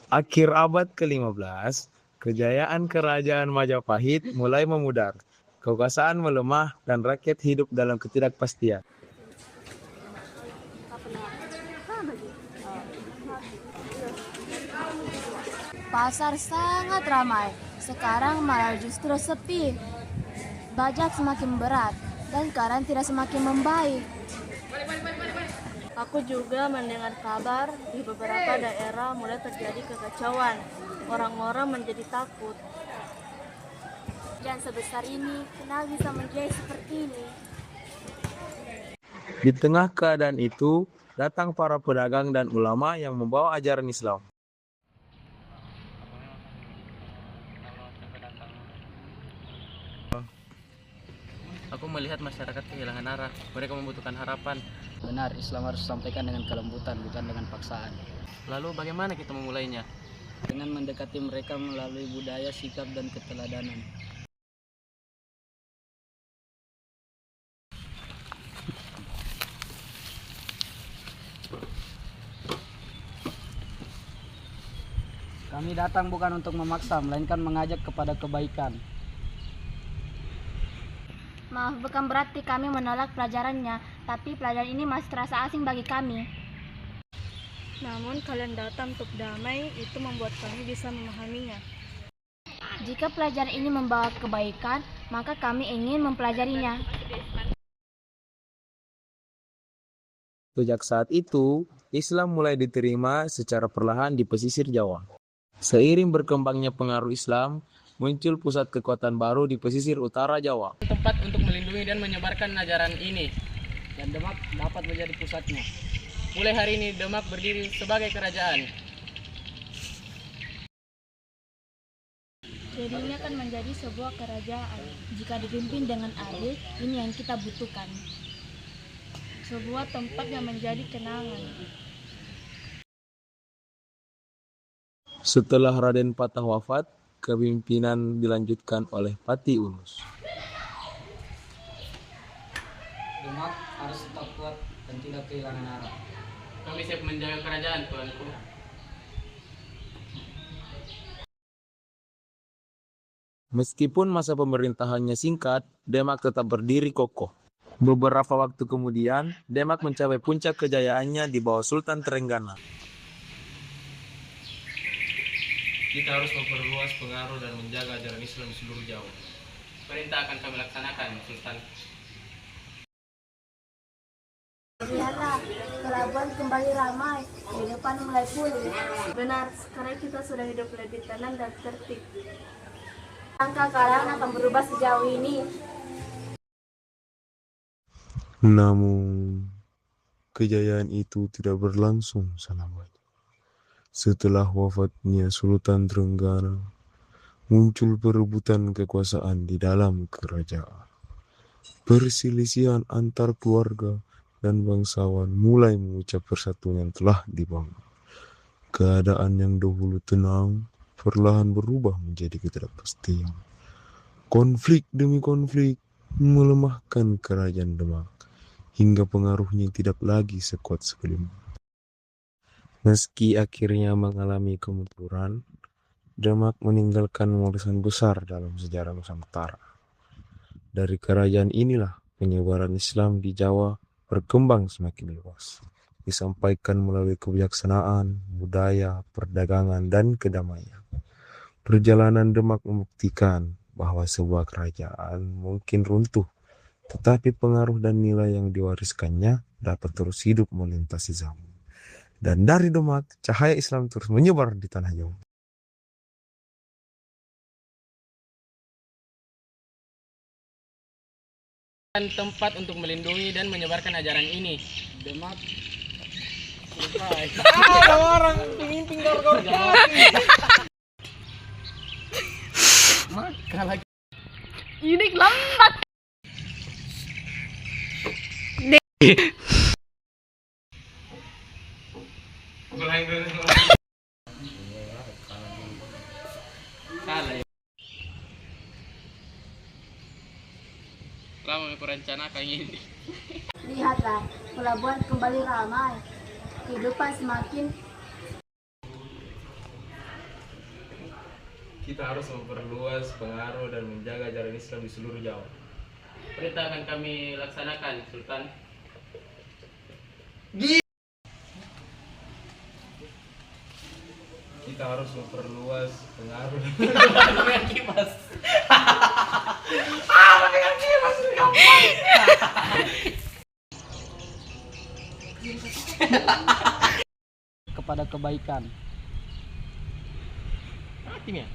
Akhir abad ke-15, kejayaan kerajaan Majapahit mulai memudar. Kekuasaan melemah dan rakyat hidup dalam ketidakpastian. Pasar sangat ramai, sekarang malah justru sepi. Bajak semakin berat dan karantina semakin membaik. Aku juga mendengar kabar di beberapa daerah mulai terjadi kekacauan. Orang-orang menjadi takut. Jangan sebesar ini, kenapa bisa menjadi seperti ini? Di tengah keadaan itu, datang para pedagang dan ulama yang membawa ajaran Islam. Aku melihat masyarakat kehilangan arah. Mereka membutuhkan harapan. Benar, Islam harus disampaikan dengan kelembutan, bukan dengan paksaan. Lalu bagaimana kita memulainya? Dengan mendekati mereka melalui budaya, sikap, dan keteladanan. Kami datang bukan untuk memaksa, melainkan mengajak kepada kebaikan. Maaf, bukan berarti kami menolak pelajarannya, tapi pelajaran ini masih terasa asing bagi kami. Namun kalian datang untuk damai, itu membuat kami bisa memahaminya. Jika pelajaran ini membawa kebaikan, maka kami ingin mempelajarinya. Sejak saat itu, Islam mulai diterima secara perlahan di pesisir Jawa. Seiring berkembangnya pengaruh Islam, muncul pusat kekuatan baru di pesisir utara Jawa. Tempat untuk melindungi dan menyebarkan ajaran ini. Dan Demak dapat menjadi pusatnya. Mulai hari ini Demak berdiri sebagai kerajaan. Jadinya akan menjadi sebuah kerajaan. Jika dipimpin dengan adil, ini yang kita butuhkan. Sebuah tempat yang menjadi kenangan. Setelah Raden Patah wafat, kepemimpinan dilanjutkan oleh Pati Unus. Demak harus tetap kuat dan tidak kehilangan arah. Kami siap menjaga kerajaan, tuanku. Meskipun masa pemerintahannya singkat, Demak tetap berdiri kokoh. Beberapa waktu kemudian, Demak mencapai puncak kejayaannya di bawah Sultan Trenggana. Kita harus memperluas pengaruh dan menjaga ajaran Islam di seluruh Jawa. Perintah akan kami laksanakan, Sultan. Lihatlah, pelabuhan kembali ramai, kehidupan mulai pulih. Benar, sekarang kita sudah hidup lebih tenang dan tertib. Langkah kalian akan berubah sejauh ini. Namun, kejayaan itu tidak berlangsung selamanya. Setelah wafatnya Sultan Trenggana, muncul perebutan kekuasaan di dalam kerajaan. Perselisihan antar keluarga dan bangsawan mulai mengucap persatuan yang telah dibangun. Keadaan yang dahulu tenang perlahan berubah menjadi ketidakpastian. Konflik demi konflik melemahkan kerajaan Demak hingga pengaruhnya tidak lagi sekuat sebelumnya. Meski akhirnya mengalami kemunduran, Demak meninggalkan warisan besar dalam sejarah Nusantara. Dari kerajaan inilah penyebaran Islam di Jawa berkembang semakin luas, disampaikan melalui kebijaksanaan, budaya, perdagangan, dan kedamaian. Perjalanan Demak membuktikan bahwa sebuah kerajaan mungkin runtuh, tetapi pengaruh dan nilai yang diwariskannya dapat terus hidup melintasi zaman. Dan dari Demak, cahaya Islam terus menyebar di tanah Jawa. Dan tempat untuk melindungi dan menyebarkan ajaran ini. Demak Orang pemimpin gor-gor. Maka lagi. Ini lambat. Salah ya. Lama merencanakan ini. Lihatlah, pelabuhan kembali ramai, kehidupan semakin Kita harus memperluas pengaruh dan menjaga ajaran Islam di seluruh Jawa. Perintah akan kami laksanakan, Sultan. Kita harus memperluas pengaruh. kepada kebaikan. Ini ya?